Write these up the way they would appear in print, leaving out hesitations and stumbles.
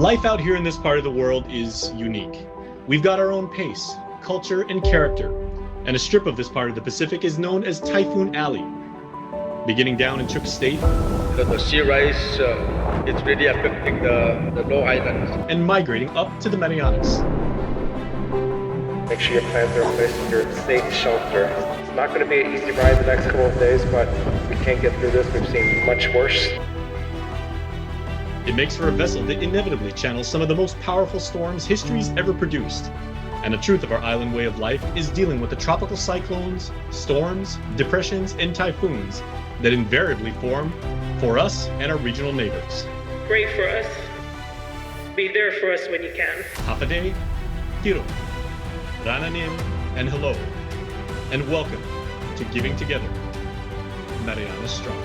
Life out here in this part of the world is unique. We've got our own pace, culture, and character, and a strip of this part of the Pacific is known as Typhoon Alley. Beginning down in Chuuk State, the sea rise is really affecting the low islands. And migrating up to the Marianas. Make sure your plans are in place and you're safe shelter. It's not going to be an easy ride the next couple of days, but we can't get through this. We've seen much worse. It makes for a vessel that inevitably channels some of the most powerful storms history's ever produced. And the truth of our island way of life is dealing with the tropical cyclones, storms, depressions, and typhoons that invariably form for us and our regional neighbors. Pray for us. Be there for us when you can. Hapade, Tiro, Rananim, and hello. And welcome to Giving Together, Mariana Strong.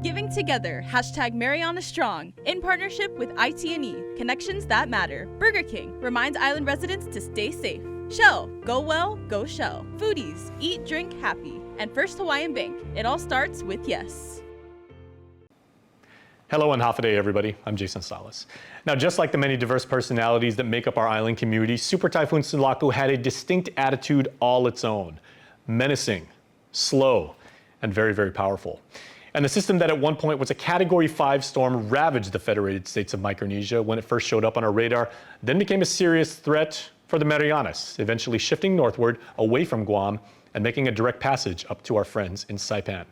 Giving Together, hashtag Mariana Strong, in partnership with IT&E, connections that matter. Burger King reminds island residents to stay safe. Shell, go well, go Shell. Foodies, eat, drink, happy. And First Hawaiian Bank, it all starts with yes. Hello and Hafa everybody, I'm Jason Salas. Now, just like the many diverse personalities that make up our island community, Super Typhoon Sinlaku had a distinct attitude all its own. Menacing, slow, and very, very powerful. And the system that at one point was a Category 5 storm ravaged the Federated States of Micronesia when it first showed up on our radar, then became a serious threat for the Marianas, eventually shifting northward away from Guam and making a direct passage up to our friends in Saipan.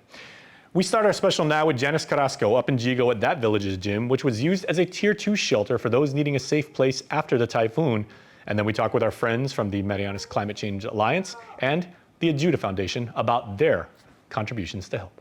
We start our special now with Janice Carrasco up in Yigo at that village's gym, which was used as a Tier 2 shelter for those needing a safe place after the typhoon. And then we talk with our friends from the Marianas Climate Change Alliance and the Ajuda Foundation about their contributions to help.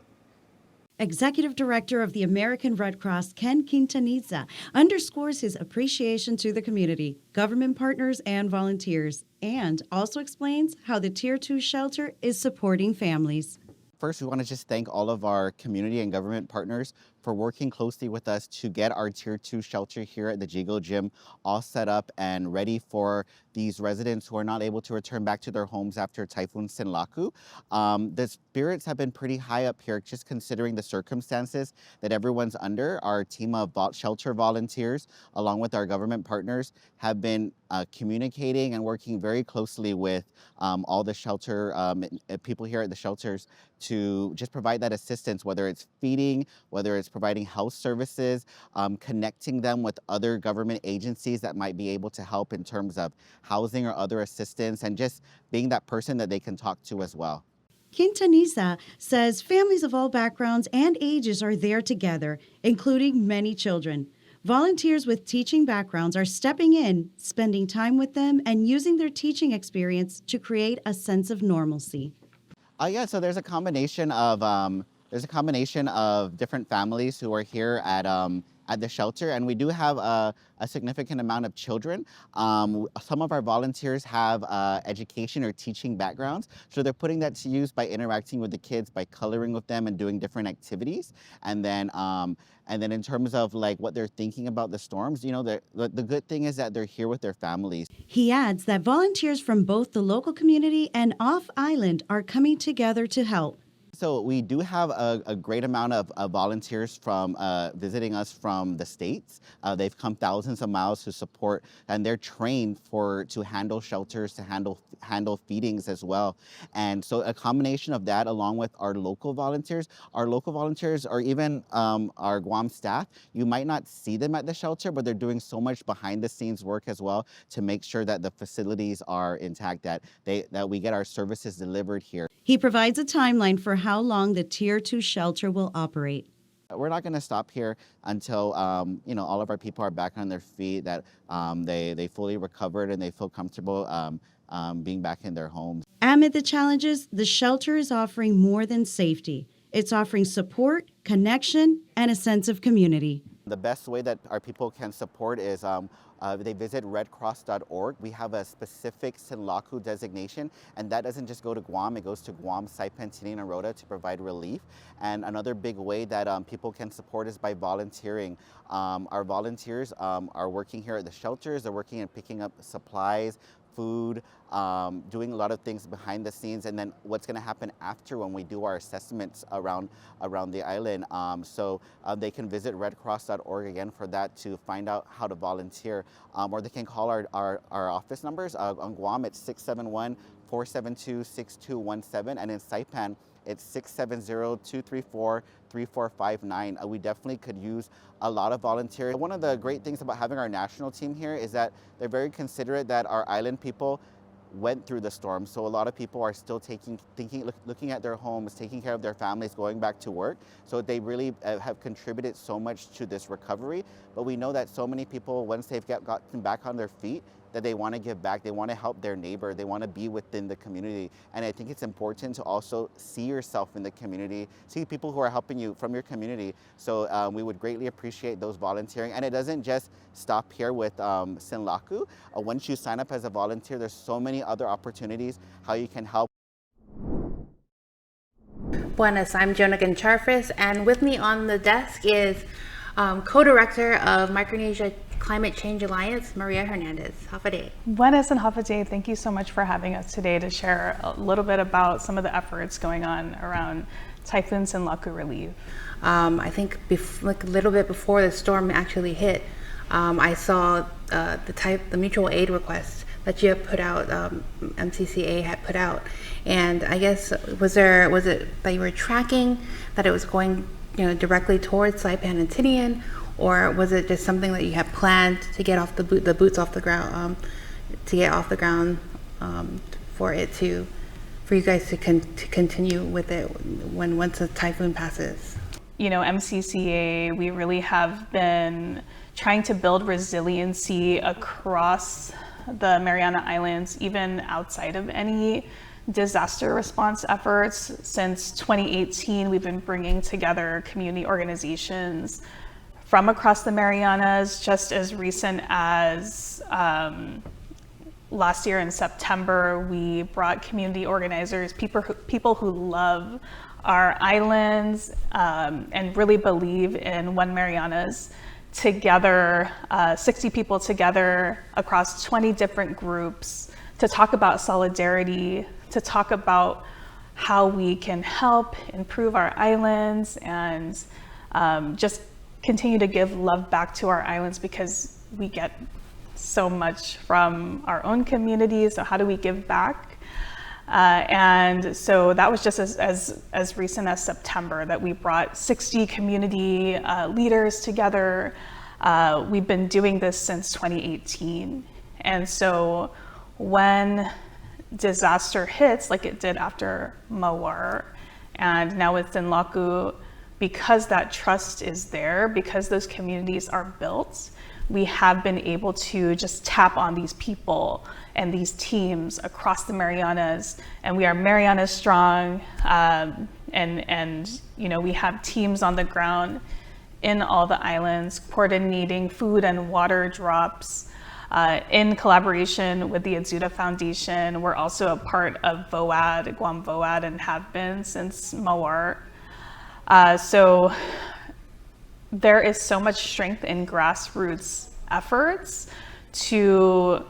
Executive Director of the American Red Cross, Ken Quintanilla, underscores his appreciation to the community, government partners, and volunteers, and also explains how the Tier 2 shelter is supporting families. First, we want to just thank all of our community and government partners for working closely with us to get our Tier 2 shelter here at the Yigo Gym all set up and ready for these residents who are not able to return back to their homes after Typhoon Sinlaku. The spirits have been pretty high up here, just considering the circumstances that everyone's under. Our team of shelter volunteers, along with our government partners, have been communicating and working very closely with all the shelter people here at the shelters to just provide that assistance, whether it's feeding, whether it's providing health services, connecting them with other government agencies that might be able to help in terms of housing or other assistance, and just being that person that they can talk to as well. Quintanilla says families of all backgrounds and ages are there together, including many children. Volunteers with teaching backgrounds are stepping in, spending time with them, and using their teaching experience to create a sense of normalcy. Yeah, so there's a combination of different families who are here at the shelter, and we do have a significant amount of children. Some of our volunteers have education or teaching backgrounds, so they're putting that to use by interacting with the kids, by coloring with them and doing different activities. And then in terms of like what they're thinking about the storms, you know, the good thing is that they're here with their families. He adds that volunteers from both the local community and off-island are coming together to help. So we do have a great amount of volunteers from visiting us from the States. They've come thousands of miles to support, and they're trained to handle shelters, to handle feedings as well. And so a combination of that, along with our local volunteers, or even our Guam staff, you might not see them at the shelter, but they're doing so much behind the scenes work as well to make sure that the facilities are intact, that we get our services delivered here. He provides a timeline for how long the Tier 2 shelter will operate. We're not going to stop here until all of our people are back on their feet, that they fully recovered and they feel comfortable being back in their homes. Amid the challenges, the shelter is offering more than safety. It's offering support, connection, and a sense of community. The best way that our people can support is they visit redcross.org. We have a specific Sinlaku designation, and that doesn't just go to Guam, it goes to Guam, Saipan, Tinian, and Rota to provide relief. And another big way that people can support is by volunteering. Our volunteers are working here at the shelters, they're working and picking up supplies, food, doing a lot of things behind the scenes, and then what's going to happen after when we do our assessments around the island. So they can visit redcross.org again for that to find out how to volunteer, or they can call our office numbers. On Guam, it's 671-472-6217, and in Saipan, it's 670-234-3459. We definitely could use a lot of volunteers. One of the great things about having our national team here is that they're very considerate that our island people went through the storm. So a lot of people are still looking at their homes, taking care of their families, going back to work. So they really have contributed so much to this recovery. But we know that so many people, once they've gotten back on their feet, that they want to give back, they want to help their neighbor, they want to be within the community. And I think it's important to also see yourself in the community, see people who are helping you from your community. So we would greatly appreciate those volunteering. And it doesn't just stop here with Sinlaku. Once you sign up as a volunteer, there's so many other opportunities how you can help. Buenas, I'm Jonagan Charfis, and with me on the desk is co-director of Micronesia Climate Change Alliance, Maria Hernandez. Hafade. Buenas and Hafade, thank you so much for having us today to share a little bit about some of the efforts going on around Typhoon Sinlaku relief. I think like a little bit before the storm actually hit, I saw the mutual aid request that you have put out, MCCA had put out, and I guess was it that you were tracking that it was going directly towards Saipan and Tinian, or was it just something that you had planned to get off the boots off the ground, to get off the ground, for you guys to continue with it once the typhoon passes? MCCA, we really have been trying to build resiliency across the Mariana Islands, even outside of any disaster response efforts. Since 2018, we've been bringing together community organizations from across the Marianas. Just as recent as last year in September, we brought community organizers, people who love our islands and really believe in One Marianas, together, 60 people together across 20 different groups to talk about solidarity, to talk about how we can help improve our islands and just continue to give love back to our islands, because we get so much from our own communities. So how do we give back? And so that was just as recent as September that we brought 60 community leaders together. We've been doing this since 2018. And so when disaster hits, like it did after Mawar, and now with Sinlaku, because that trust is there, because those communities are built, we have been able to just tap on these people and these teams across the Marianas, and we are Marianas strong, and we have teams on the ground in all the islands coordinating food and water drops in collaboration with the Adzuta Foundation. We're also a part of VOAD, Guam VOAD, and have been since Mawar. So there is so much strength in grassroots efforts to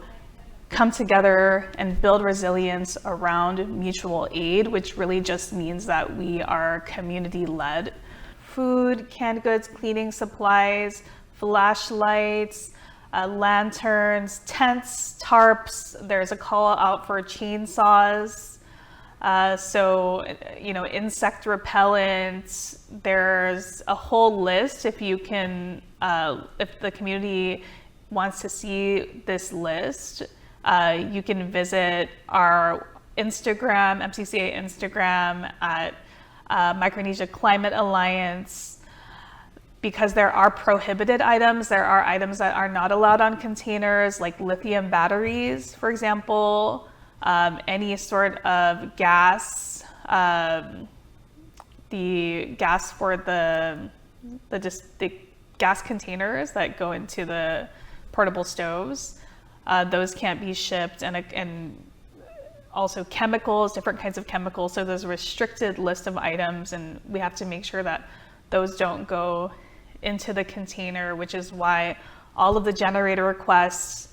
come together and build resilience around mutual aid, which really just means that we are community-led. Food, canned goods, cleaning supplies, flashlights, lanterns, tents, tarps. There's a call out for chainsaws. Insect repellent. There's a whole list. If the community wants to see this list, you can visit our Instagram, MCCA Instagram at Micronesia Climate Alliance, because there are prohibited items. There are items that are not allowed on containers, like lithium batteries, for example, any sort of gas, the gas for the gas containers that go into the portable stoves, those can't be shipped, and also chemicals, different kinds of chemicals. So there's a restricted list of items, and we have to make sure that those don't go into the container, which is why all of the generator requests,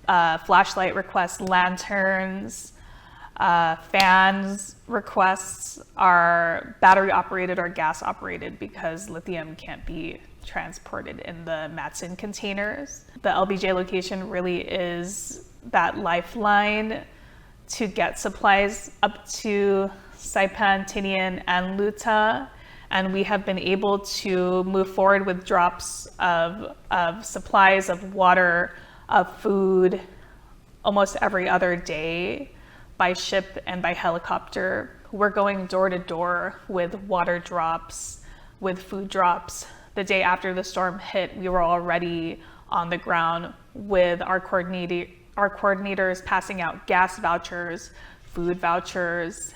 flashlight requests, lanterns, fans requests are battery operated or gas operated because lithium can't be transported in the Matson containers. The LBJ location really is that lifeline to get supplies up to Saipan, Tinian, and Luta. And we have been able to move forward with drops of supplies, of water, of food, almost every other day by ship and by helicopter. We're going door to door with water drops, with food drops. The day after the storm hit, we were already on the ground with our coordinators passing out gas vouchers, food vouchers.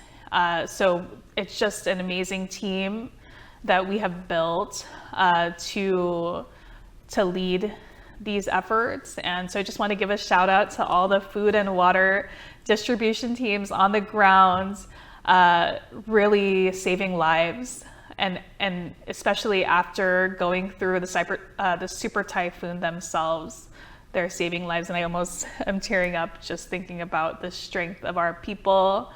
So it's just an amazing team that we have built to lead these efforts. And so I just want to give a shout out to all the food and water distribution teams on the ground, really saving lives. And especially after going through the super typhoon themselves, they're saving lives. And I almost am tearing up just thinking about the strength of our people.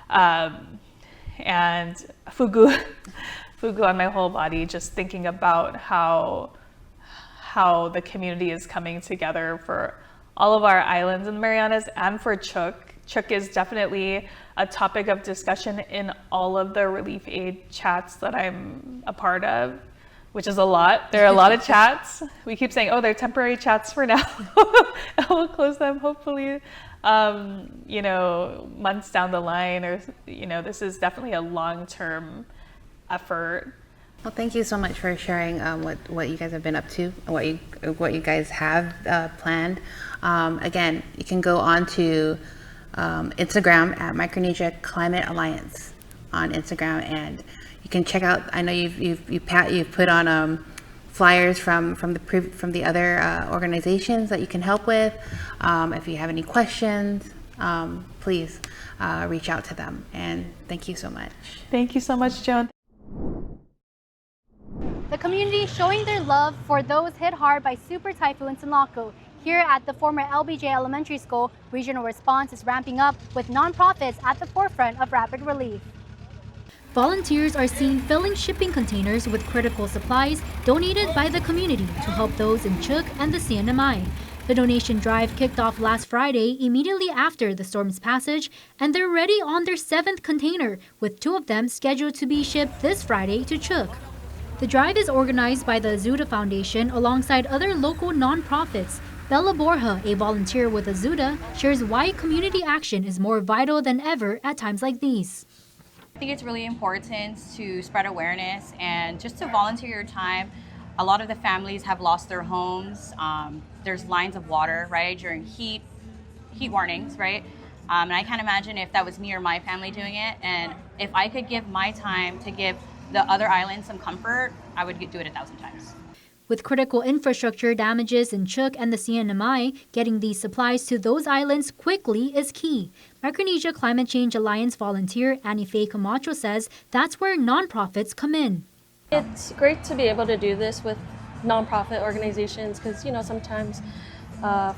And fugu on my whole body, just thinking about how the community is coming together for all of our islands in the Marianas and for Chuuk. Chuuk is definitely a topic of discussion in all of the relief aid chats that I'm a part of, which is a lot. There are a lot of chats. We keep saying, oh, they're temporary chats for now. We'll close them hopefully, months down the line, or, this is definitely a long-term effort. Well, thank you so much for sharing what you guys have been up to and what you guys have planned. Again, you can go on to Instagram at Micronesia Climate Alliance on Instagram, and you can check out. I know you've put on flyers from the other organizations that you can help with. If you have any questions, please reach out to them. And thank you so much. Thank you so much, Joan. The community showing their love for those hit hard by Super Typhoon Sinlaku. Here at the former LBJ Elementary School, regional response is ramping up with nonprofits at the forefront of rapid relief. Volunteers are seen filling shipping containers with critical supplies donated by the community to help those in Chuuk and the CNMI. The donation drive kicked off last Friday immediately after the storm's passage, and they're already on their 7th container, with 2 of them scheduled to be shipped this Friday to Chuuk. The drive is organized by the Azuda Foundation alongside other local nonprofits. Bella Borja, a volunteer with Azuda, shares why community action is more vital than ever at times like these. I think it's really important to spread awareness and just to volunteer your time. A lot of the families have lost their homes. There's lines of water, right, during heat warnings, right? And I can't imagine if that was me or my family doing it. And if I could give my time to give the other islands some comfort, I would do it 1,000 times. With critical infrastructure damages in Chuuk and the CNMI, getting these supplies to those islands quickly is key. Micronesia Climate Change Alliance volunteer Annie Faye Camacho says that's where nonprofits come in. It's great to be able to do this with nonprofit organizations because, sometimes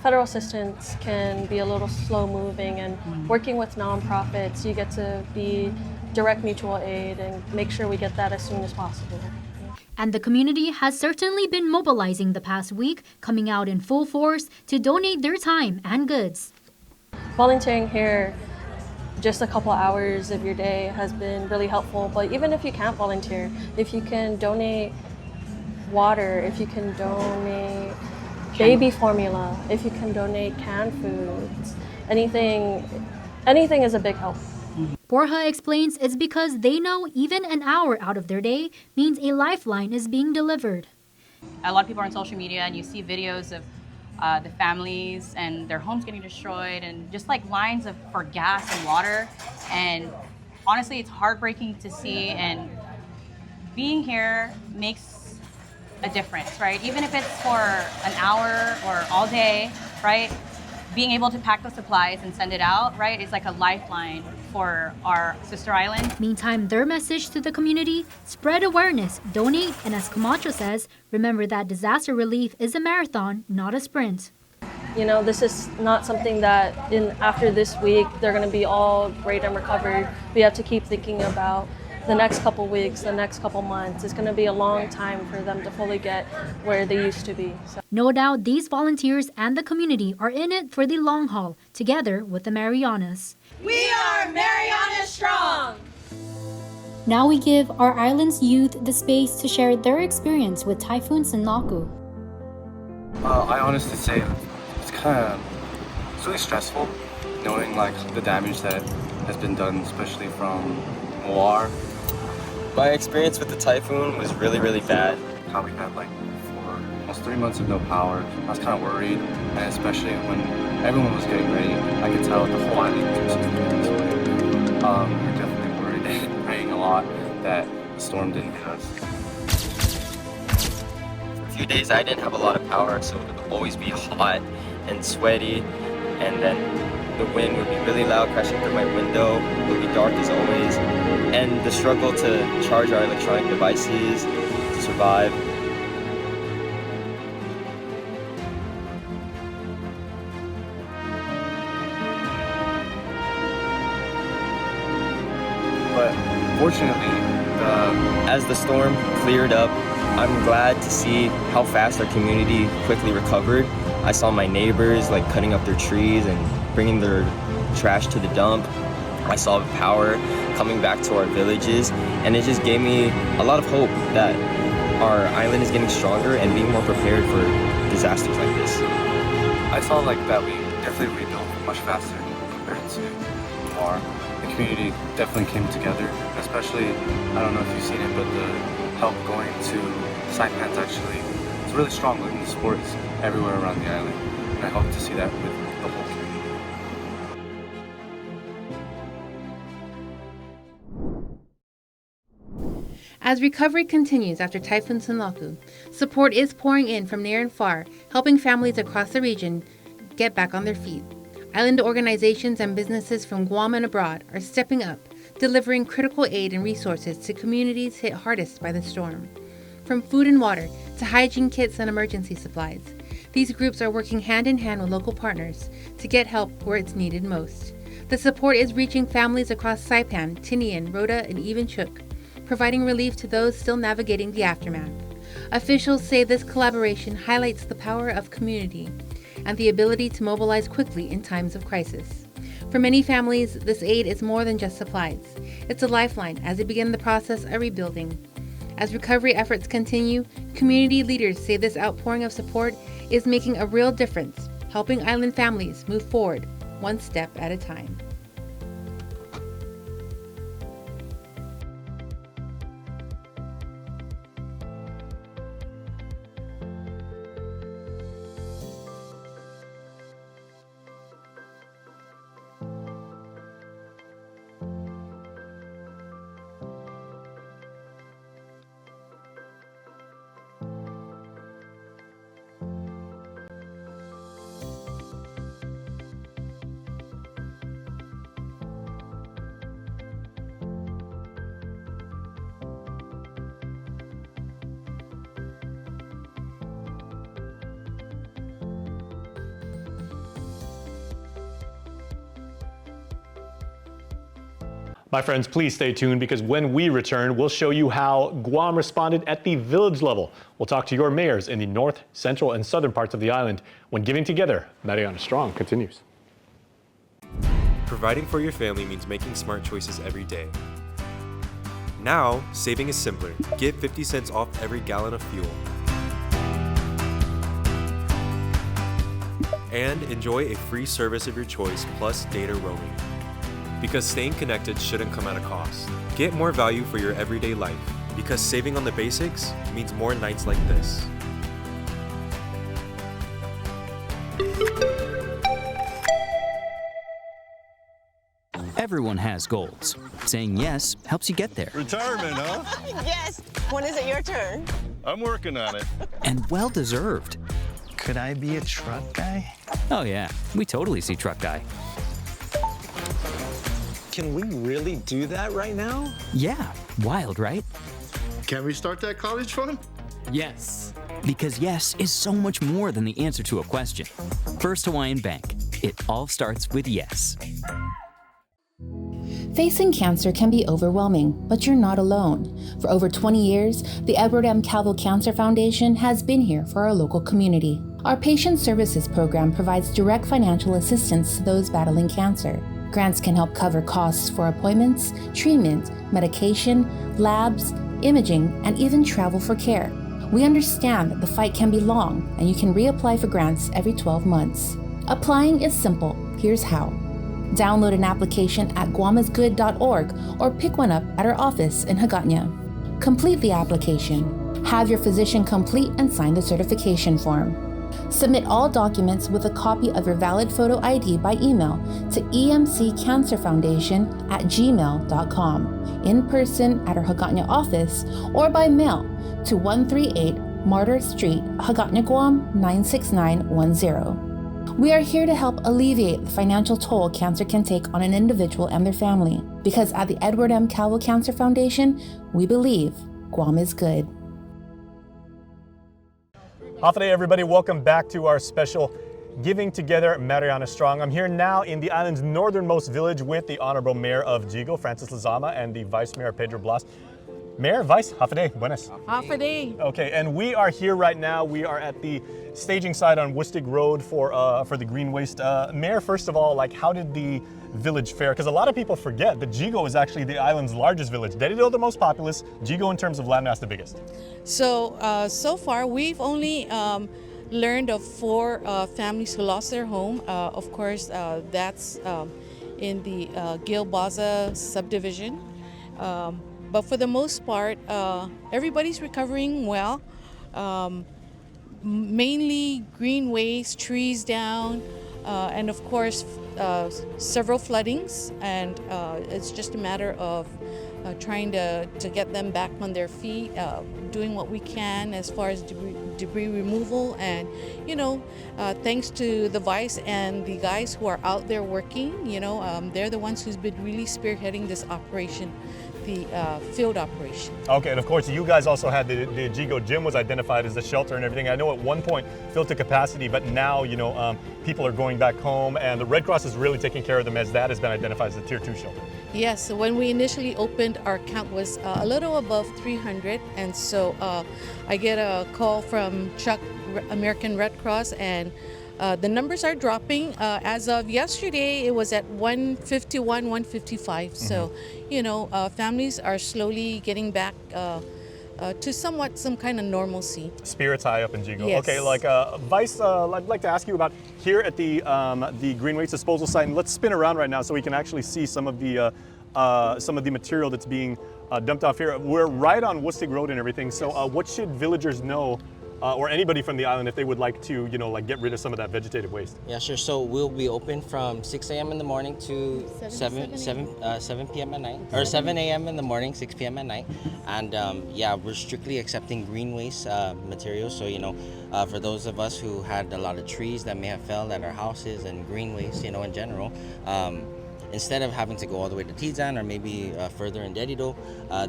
federal assistance can be a little slow moving, and working with nonprofits, you get to be direct mutual aid and make sure we get that as soon as possible. And the community has certainly been mobilizing the past week, coming out in full force to donate their time and goods. Volunteering here just a couple hours of your day has been really helpful, but even if you can't volunteer, if you can donate water, if you can donate baby formula, if you can donate canned foods, anything is a big help. Borja explains it's because they know even an hour out of their day means a lifeline is being delivered. A lot of people are on social media and you see videos of the families and their homes getting destroyed and just like lines for gas and water. And honestly, it's heartbreaking to see, and being here makes a difference, right? Even if it's for an hour or all day, right? Being able to pack the supplies and send it out, right, is like a lifeline for our sister island. Meantime, their message to the community: spread awareness, donate, and as Camacho says, remember that disaster relief is a marathon, not a sprint. You know, this is not something that after this week, they're going to be all great and recovered. We have to keep thinking about the next couple weeks, the next couple months. It's going to be a long time for them to fully get where they used to be. So. No doubt these volunteers and the community are in it for the long haul, together with the Marianas. We are Mariana Strong! Now we give our island's youth the space to share their experience with Typhoon Sinlaku. I honestly say it's really stressful knowing like the damage that has been done, especially from war. My experience with the typhoon was really bad. How we had like for almost 3 months of no power. I was kind of worried, and especially when everyone was getting ready, I could tell the whole island was moving this way. We're definitely worried and praying a lot that the storm didn't hit us. For a few days I didn't have a lot of power, so it would always be hot and sweaty, and then the wind would be really loud crashing through my window. It would be dark as always, and the struggle to charge our electronic devices to survive. But fortunately, as the storm cleared up, I'm glad to see how fast our community quickly recovered. I saw my neighbors like cutting up their trees and bringing their trash to the dump. I saw power coming back to our villages, and it just gave me a lot of hope that our island is getting stronger and being more prepared for disasters like this. I saw like that we definitely rebuilt much faster compared to war. The community definitely came together, especially, I don't know if you've seen it, but the help going to Saipan's actually, it's really strong in the sports everywhere around the island, and I hope to see that with the whole community. As recovery continues after Typhoon Sinlaku, support is pouring in from near and far, helping families across the region get back on their feet. Island organizations and businesses from Guam and abroad are stepping up, delivering critical aid and resources to communities hit hardest by the storm. From food and water to hygiene kits and emergency supplies, these groups are working hand in hand with local partners to get help where it's needed most. The support is reaching families across Saipan, Tinian, Rota, and even Chuuk, providing relief to those still navigating the aftermath. Officials say this collaboration highlights the power of community and the ability to mobilize quickly in times of crisis. For many families, this aid is more than just supplies. It's a lifeline as they begin the process of rebuilding. As recovery efforts continue, community leaders say this outpouring of support is making a real difference, helping island families move forward one step at a time. My friends, please stay tuned because when we return, we'll show you how Guam responded at the village level. We'll talk to your mayors in the north, central, and southern parts of the island when giving together. Mariana Strong continues. Providing for your family means making smart choices every day. Now, saving is simpler. Get 50 cents off every gallon of fuel. And enjoy a free service of your choice plus data roaming. Because staying connected shouldn't come at a cost. Get more value for your everyday life. Because saving on the basics means more nights like this. Everyone has goals. Saying yes helps you get there. Retirement, huh? Yes. When is it your turn? I'm working on it. And well-deserved. Could I be a truck guy? Oh yeah, we totally see truck guy. Can we really do that right now? Yeah, wild, right? Can we start that college fund? Yes. Because yes is so much more than the answer to a question. First Hawaiian Bank. It all starts with yes. Facing cancer can be overwhelming, but you're not alone. For over 20 years, the Edward M. Calvo Cancer Foundation has been here for our local community. Our patient services program provides direct financial assistance to those battling cancer. Grants can help cover costs for appointments, treatment, medication, labs, imaging, and even travel for care. We understand that the fight can be long, and you can reapply for grants every 12 months. Applying is simple. Here's how. Download an application at guamisgood.org or pick one up at our office in Hagatna. Complete the application. Have your physician complete and sign the certification form. Submit all documents with a copy of your valid photo ID by email to emccancerfoundation@gmail.com, in person at our Hagatna office, or by mail to 138 Martyr Street, Hagatna, Guam 96910. We are here to help alleviate the financial toll cancer can take on an individual and their family, because at the Edward M. Calvo Cancer Foundation, we believe Guam is good. Hafide, everybody. Welcome back to our special Giving Together Mariana Strong. I'm here now in the island's northernmost village with the Honorable Mayor of Yigo, Francis Lizama, and the Vice Mayor, Pedro Blas. Mayor, Vice, Hafide, buenas. Hafide. Okay, and we are here right now. We are at the staging site on Woostig Road for the green waste. Mayor, first of all, like, how did the village fare? Because a lot of people forget that Yigo is actually the island's largest village. Dedido the most populous, Yigo in terms of land mass the biggest. So far we've only learned of 4 families who lost their home. Of course, that's in the Gilbaza subdivision. But for the most part, everybody's recovering well. Mainly green waste, trees down, and of course several floodings. And it's just a matter of trying to get them back on their feet, doing what we can as far as debris removal. And thanks to the Vice and the guys who are out there working, they're the ones who's been really spearheading this operation, the field operation. Okay, and of course you guys also had the Yigo gym was identified as a shelter and everything. I know at one point filled to capacity, but now people are going back home, and the Red Cross is really taking care of them, as that has been identified as a Tier 2 shelter. Yes, so when we initially opened, our count was a little above 300, and so I get a call from Chuuk American Red Cross, and the numbers are dropping. As of yesterday, it was at 151, 155. So, families are slowly getting back to some kind of normalcy. Spirits high up in Yigo. Yes. Okay, Vice, I'd like to ask you about here at the green waste disposal site, and let's spin around right now so we can actually see some of the material that's being dumped off here. We're right on Woostig Road and everything. So, what should villagers know? Or anybody from the island if they would like to, get rid of some of that vegetative waste? Yeah, sure. So we'll be open from 6 a.m. in the morning to 7 p.m. at night, or 7 a.m. in the morning, 6 p.m. at night. And we're strictly accepting green waste materials. So, for those of us who had a lot of trees that may have fell at our houses and green waste, in general, instead of having to go all the way to Tizan or maybe further in Dedido,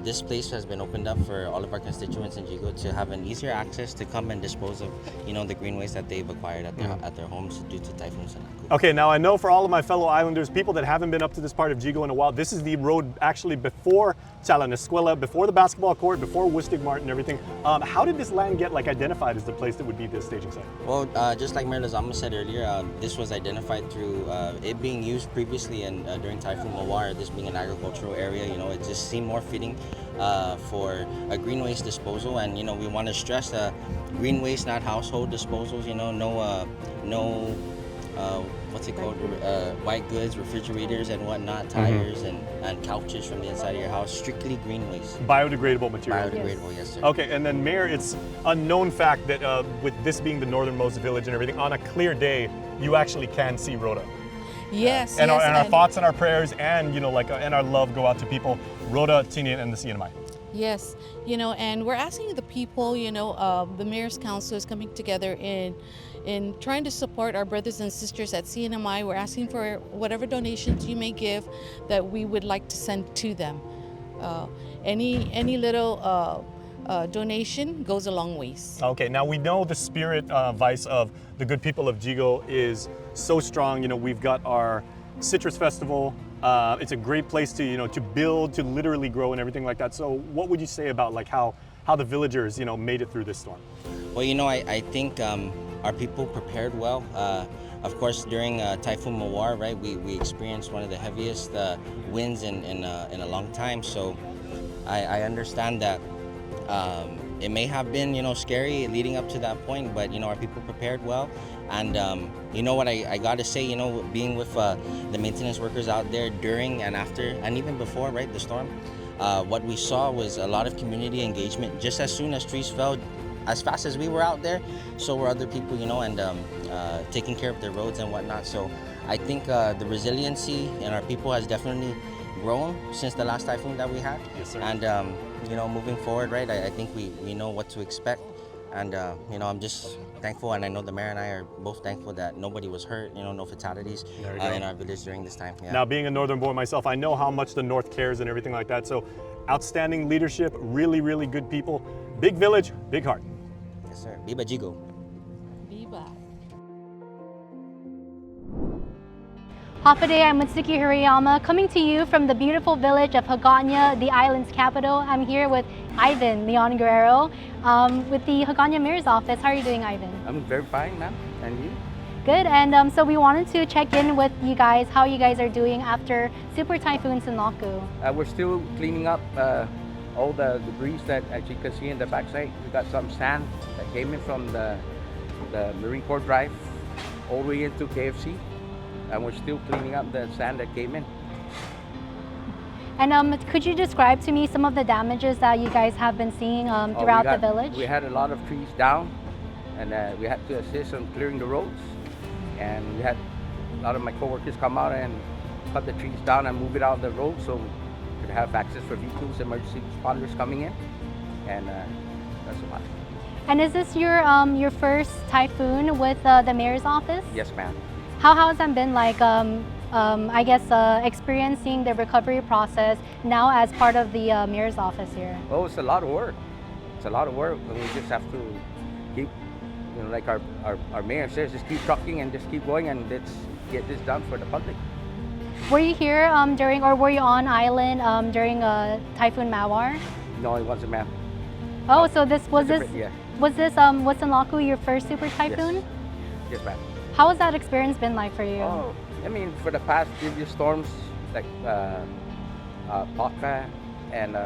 this place has been opened up for all of our constituents in Yigo to have an easier access to come and dispose of, the green waste that they've acquired at their homes due to Typhoon Sinlaku. Okay, now I know for all of my fellow islanders, people that haven't been up to this part of Yigo in a while, this is the road actually before Chalan Escuela, before the basketball court, before Woostig Mart and everything. How did this land get identified as the place that would be the staging site? Well, just like Mayor Lizama said earlier, this was identified through it being used previously and during Typhoon Mawar, this being an agricultural area, it just seemed more fitting for a green waste disposal. And we want to stress green waste, not household disposals. No what's it called? White goods, refrigerators and whatnot, tires and couches from the inside of your house. Strictly green waste. Biodegradable material. Biodegradable, yes, sir. Okay, and then Mayor, it's a known fact that with this being the northernmost village and everything, on a clear day, you actually can see Rhoda. Yes, and our thoughts and our prayers and and our love go out to people, Rhoda, Tinian, and the CNMI. Yes, and we're asking the people, the Mayor's Council is coming together in trying to support our brothers and sisters at CNMI. We're asking for whatever donations you may give that we would like to send to them. Any little donation goes a long ways. Okay, now we know the spirit, Vice, of the good people of Yigo is so strong. You know, we've got our Citrus Festival. It's a great place to, to build, to literally grow and everything like that. So what would you say about like how the villagers, made it through this storm? Well, I think our people prepared well. Of course, during Typhoon Mawar, right, we experienced one of the heaviest winds in a long time. So I understand that it may have been, scary leading up to that point, but, our people prepared well. And what I got to say, being with the maintenance workers out there during and after, and even before, right, the storm, what we saw was a lot of community engagement. Just as soon as trees fell, as fast as we were out there, so were other people, and taking care of their roads and whatnot. So I think the resiliency in our people has definitely grown since the last typhoon that we had. Yes, sir. And moving forward, right, I think we know what to expect. And I'm just thankful, and I know the mayor and I are both thankful that nobody was hurt, no fatalities in our village during this time. Yeah. Now, being a northern boy myself, I know how much the North cares and everything like that. So outstanding leadership, really, really good people. Big village, big heart. Yes, sir. Viva Yigo. Viva. Hapaday, I'm Mitsuki Hirayama, coming to you from the beautiful village of Hagatna, the island's capital. I'm here with Ivan Leon Guerrero with the Hagatna Mayor's Office. How are you doing, Ivan? I'm very fine, ma'am. And you? Good, and so we wanted to check in with you guys, how you guys are doing after Super Typhoon Sinlaku. We're still cleaning up all the debris that, as you can see in the backside, we got some sand that came in from the Marine Corps Drive all the way into KFC. And we're still cleaning up the sand that came in. And could you describe to me some of the damages that you guys have been seeing throughout the village? We had a lot of trees down, and we had to assist in clearing the roads. And we had a lot of my coworkers come out and cut the trees down and move it out of the road so we could have access for vehicles, emergency responders coming in. And that's a lot. And is this your first typhoon with the mayor's office? Yes, ma'am. How has that been like, I guess, experiencing the recovery process now as part of the mayor's office here? Oh, it's a lot of work. It's a lot of work, and we just have to keep, like our mayor says, just keep trucking and just keep going, and let's get this done for the public. Were you here during, or were you on island during Typhoon Mawar? No, it wasn't, ma'am. Oh, so was Sinlaku your first super typhoon? Yes, yes, ma'am. How has that experience been like for you? Oh, I mean, for the past previous storms, like Paka and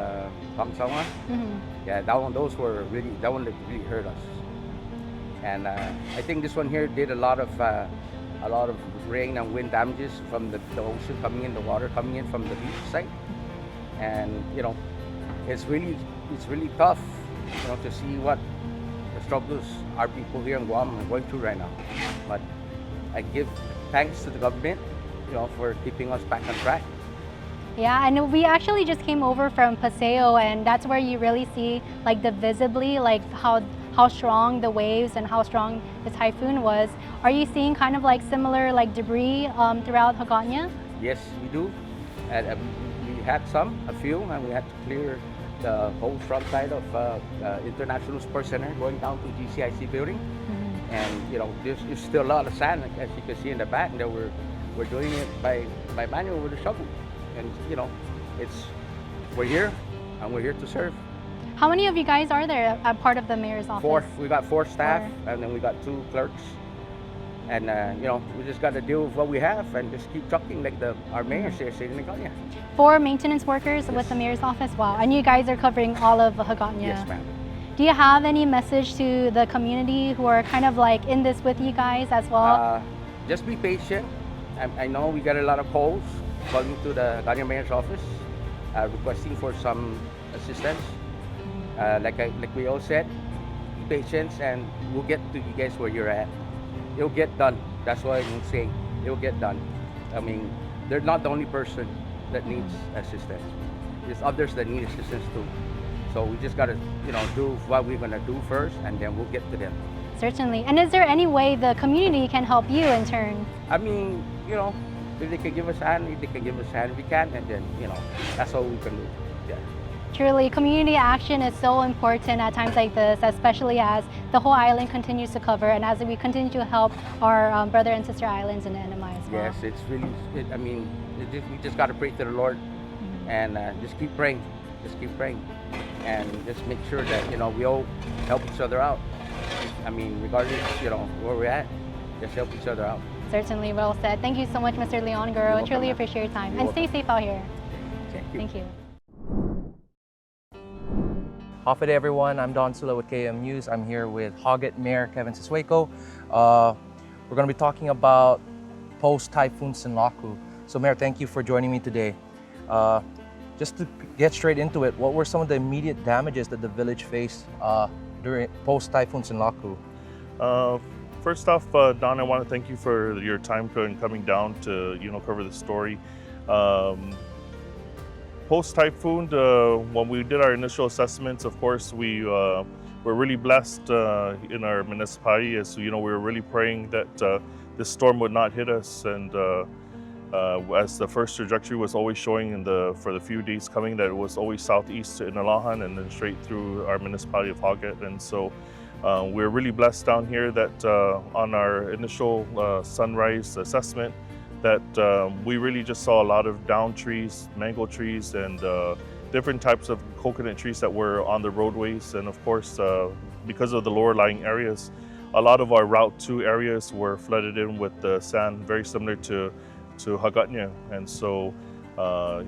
Pangsonga, yeah, those were really, that one really hurt us. And I think this one here did a lot of rain and wind damages from the ocean coming in, the water coming in from the beach side. And it's really tough, to see what the struggles our people here in Guam are going through right now. But I give thanks to the government, for keeping us back on track. Yeah, and we actually just came over from Paseo, and that's where you really see like visibly like how strong the waves and how strong the typhoon was. Are you seeing kind of like similar like debris throughout Hagatna? Yes, we do. And we had a few, and we had to clear the whole front side of International Sports Center going down to GCIC building. And there's still a lot of sand, as you can see in the back, and we're doing it by manual with a shovel. And we're here, and we're here to serve. How many of you guys are there at part of the mayor's office? 4. We got 4 staff, and then we got 2 clerks. And we just got to deal with what we have and just keep trucking like our mayor says in Hagatna. 4 maintenance workers with the mayor's office. Wow! And you guys are covering all of Hagatna. Yes, ma'am. Do you have any message to the community who are kind of like in this with you guys as well? Just be patient. I know we got a lot of calls calling to the Hagatna Mayor's office requesting for some assistance. Like we all said, be patient, and we'll get to you guys where you're at. It'll get done. That's what I'm saying. It'll get done. I mean, they're not the only person that needs assistance. There's others that need assistance too. So we just got to, do what we're going to do first, and then we'll get to them. Certainly. And is there any way the community can help you in turn? I mean, if they can give us a hand, we can, and then, that's all we can do. Yeah. Truly, community action is so important at times like this, especially as the whole island continues to cover and as we continue to help our brother and sister islands in the NMI as well. Yes, it's really, we just got to pray to the Lord and just keep praying. Just keep praying. And just make sure that, we all help each other out. I mean, regardless, where we're at, just help each other out. Certainly, well said. Thank you so much, Mr. Leon Guru. I truly appreciate your time. And stay safe out here. Thank you. Hafa day, everyone. I'm Don Sula with KUAM News. I'm here with Hagat Mayor Kevin Sisweko. We're going to be talking about post-Typhoon Sinlaku. So, Mayor, thank you for joining me today. Just to get straight into it, what were some of the immediate damages that the village faced during post-Typhoon Sinlaku? First off, Don, I want to thank you for your time coming down to cover the story. Post-typhoon, when we did our initial assessments, of course, we were really blessed in our municipality, as we were really praying that this storm would not hit us, and as the first trajectory was always showing for the few days coming, that it was always southeast to Inalahan and then straight through our municipality of Hagat. And so we're really blessed down here that on our initial sunrise assessment, that we really just saw a lot of down trees, mango trees, and different types of coconut trees that were on the roadways. And of course, because of the lower lying areas, a lot of our Route 2 areas were flooded in with sand, very similar to Hagatna. And so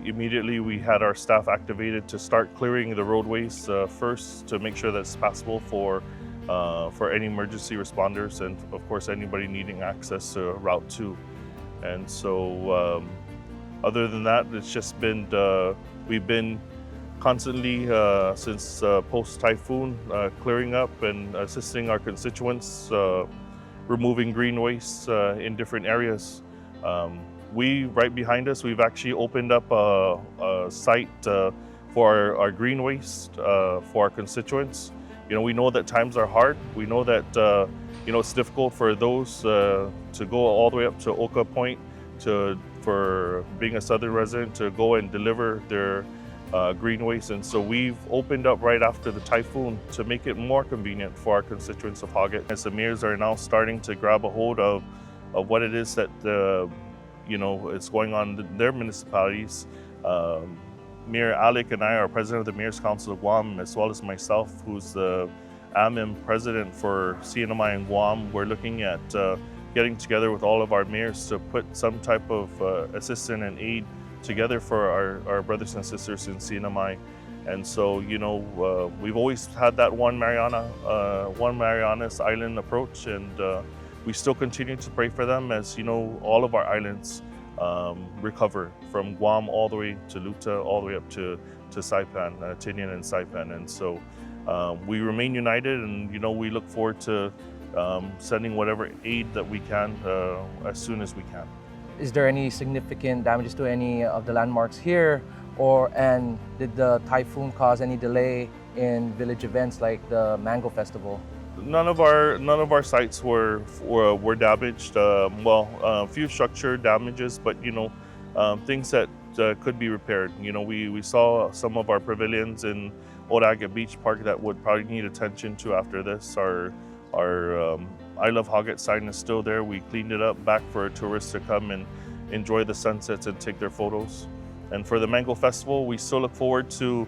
immediately we had our staff activated to start clearing the roadways first to make sure that it's passable for any emergency responders and of course anybody needing access to Route 2. And so other than that, it's just been, we've been constantly since post-typhoon clearing up and assisting our constituents, removing green waste in different areas. Right behind us, we've actually opened up a site for our green waste for our constituents. We know that times are hard. We know that it's difficult for those to go all the way up to Oka Point for being a southern resident to go and deliver their green waste. And so we've opened up right after the typhoon to make it more convenient for our constituents of Hagat. As the mayors are now starting to grab a hold of what it is that is going on in their municipalities. Mayor Alec and I are president of the Mayor's Council of Guam, as well as myself, who's the AMIM president for CNMI in Guam. We're looking at getting together with all of our mayors to put some type of assistance and aid together for our brothers and sisters in CNMI. And so, we've always had that one Marianas Island approach, and we still continue to pray for them as, all of our islands recover, from Guam all the way to Luta, all the way up to Saipan, Tinian and Saipan. And so we remain united, and we look forward to sending whatever aid that we can as soon as we can. Is there any significant damages to any of the landmarks here, and did the typhoon cause any delay in village events like the Mango Festival? None of our sites were damaged. A few structure damages, but things that could be repaired. We saw some of our pavilions in Odaga Beach Park that would probably need attention to after this. Our I Love Hagat sign is still there. We cleaned it up back for tourists to come and enjoy the sunsets and take their photos. And for the Mango Festival, we still look forward to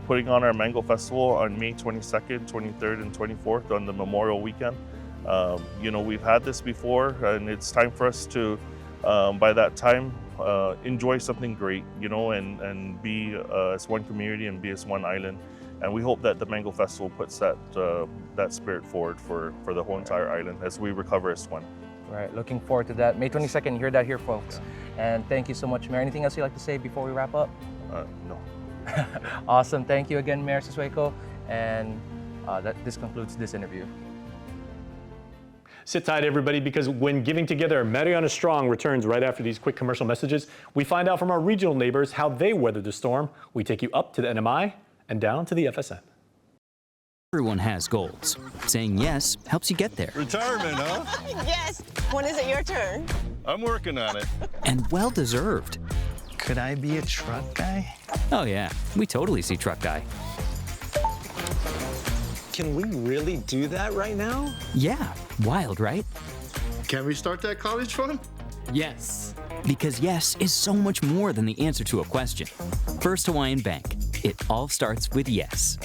putting on our Mango Festival on May 22nd, 23rd, and 24th on the Memorial Weekend. We've had this before, and it's time for us to, by that time, enjoy something great, and be as one community and be as one island. And we hope that the Mango Festival puts that spirit forward for the whole entire island as we recover as one. Right, looking forward to that. May 22nd, you heard that here, folks. Yeah. And thank you so much, Mayor. Anything else you'd like to say before we wrap up? No. Awesome, thank you again, Mayor Sisweko. And this concludes this interview. Sit tight, everybody, because when Giving Together, Mariana Strong returns right after these quick commercial messages. We find out from our regional neighbors how they weathered the storm. We take you up to the NMI and down to the FSN. Everyone has goals. Saying yes helps you get there. Retirement, huh? Yes. When is it your turn? I'm working on it. And well-deserved. Could I be a truck guy? Oh yeah, we totally see truck guy. Can we really do that right now? Yeah, wild, right? Can we start that college fund? Yes. Because yes is so much more than the answer to a question. First Hawaiian Bank. It all starts with yes.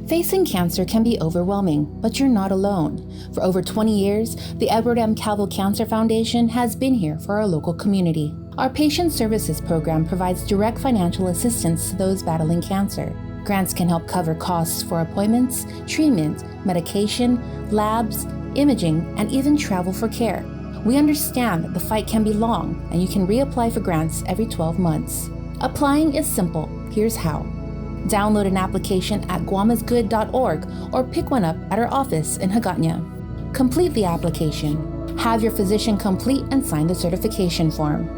Facing cancer can be overwhelming, but you're not alone. For over 20 years, the Edward M. Calvo Cancer Foundation has been here for our local community. Our patient services program provides direct financial assistance to those battling cancer. Grants can help cover costs for appointments, treatment, medication, labs, imaging, and even travel for care. We understand that the fight can be long, and you can reapply for grants every 12 months. Applying is simple. Here's how. Download an application at guamisgood.org or pick one up at our office in Hagatna. Complete the application. Have your physician complete and sign the certification form.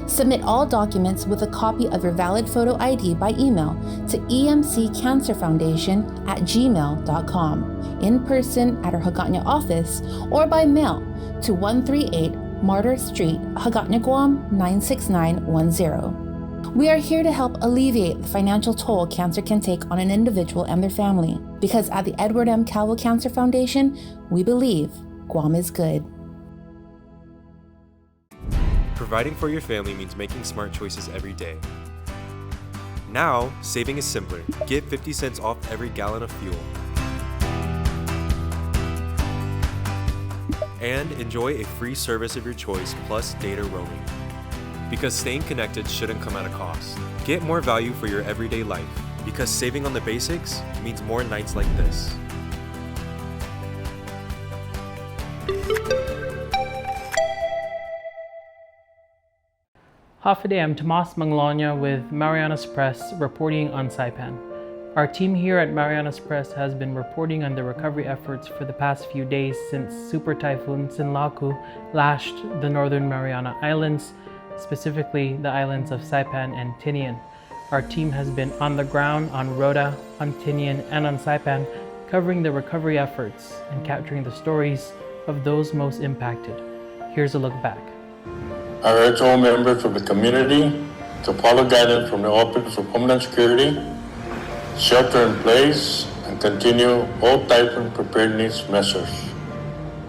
Submit all documents with a copy of your valid photo ID by email to emccancerfoundation@gmail.com, in person at our Hagatna office, or by mail to 138 Martyr Street, Hagatna, Guam 96910. We are here to help alleviate the financial toll cancer can take on an individual and their family, because at the Edward M. Calvo Cancer Foundation, we believe Guam is good. Providing for your family means making smart choices every day. Now, saving is simpler. Get 50 cents off every gallon of fuel. And enjoy a free service of your choice plus data roaming. Because staying connected shouldn't come at a cost. Get more value for your everyday life. Because saving on the basics means more nights like this. Hafa I'm Tomas Manglonia with Marianas Press reporting on Saipan. Our team here at Marianas Press has been reporting on the recovery efforts for the past few days since Super Typhoon Sinlaku lashed the northern Mariana Islands, specifically the islands of Saipan and Tinian. Our team has been on the ground on Rota, on Tinian, and on Saipan, covering the recovery efforts and capturing the stories of those most impacted. Here's a look back. I urge all members of the community to follow guidance from the Office of Homeland Security, shelter in place, and continue all typhoon preparedness measures.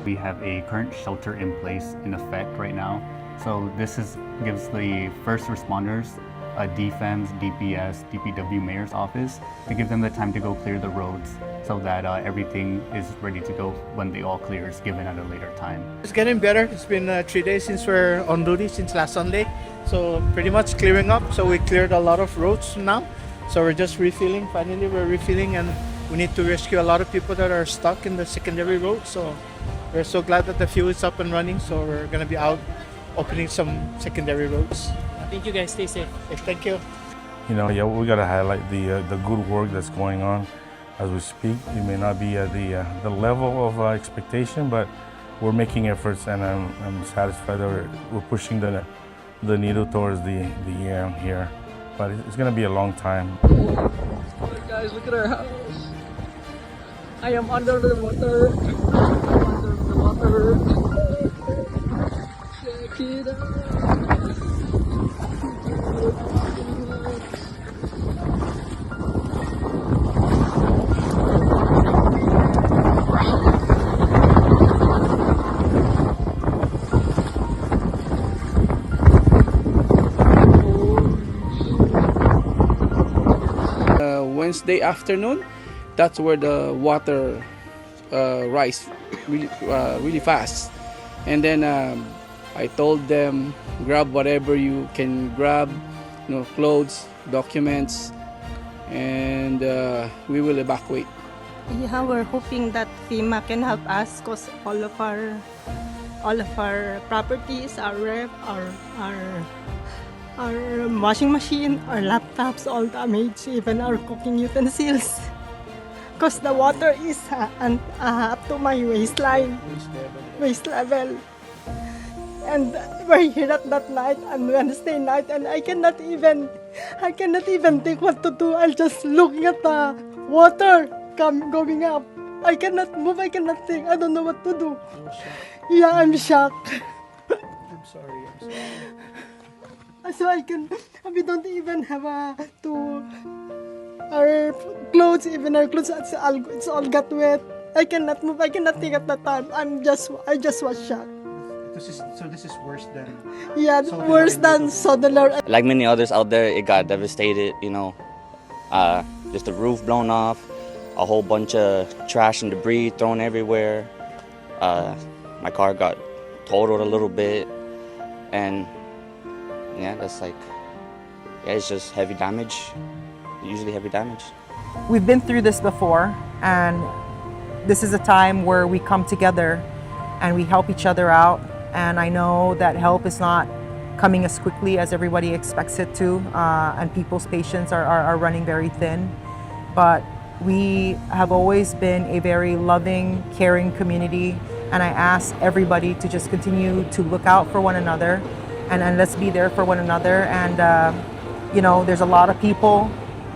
We have a current shelter in place in effect right now. So this gives the first responders, DFEMS, DPS, DPW Mayor's Office, to give them the time to go clear the roads so that everything is ready to go when the all clear is given at a later time. It's getting better. It's been 3 days since we're on duty, since last Sunday. So pretty much clearing up. So we cleared a lot of roads now. So we're just refilling. Finally, we're refilling, and we need to rescue a lot of people that are stuck in the secondary roads. So we're so glad that the fuel is up and running. So we're going to be out opening some secondary roads. Thank you guys, stay safe. Yes, thank you. You know, yeah, we got to highlight the good work that's going on as we speak. It may not be at the level of expectation, but we're making efforts, and I'm satisfied that we're pushing the needle towards the end here. But it's going to be a long time. Guys, look at our house. I am under the water. Check it out. Wednesday afternoon, that's where the water rise really fast. And then I told them, grab whatever you can grab, you know, clothes, documents, and we will evacuate. Yeah, we're hoping that FEMA can help us, because all of our properties, our ref, our washing machine, our laptops, all damaged, even our cooking utensils. Because the water is up to my waist level. And we're here at that night, on Wednesday night, and I cannot even think what to do. I'm just looking at the water going up. I cannot move, I cannot think. I don't know what to do. Yeah, I'm shocked. I'm sorry. So we don't even have our clothes, even our clothes, it's all got wet. I cannot move, I cannot think at the time. I just was shocked. So this is worse than... Yeah, worse than Sodelar. Like many others out there, it got devastated, just the roof blown off, a whole bunch of trash and debris thrown everywhere. My car got totaled a little bit, and yeah, it's just heavy damage, usually heavy damage. We've been through this before, and this is a time where we come together and we help each other out. And I know that help is not coming as quickly as everybody expects it to, and people's patience are running very thin. But we have always been a very loving, caring community, and I ask everybody to just continue to look out for one another, and let's be there for one another. And there's a lot of people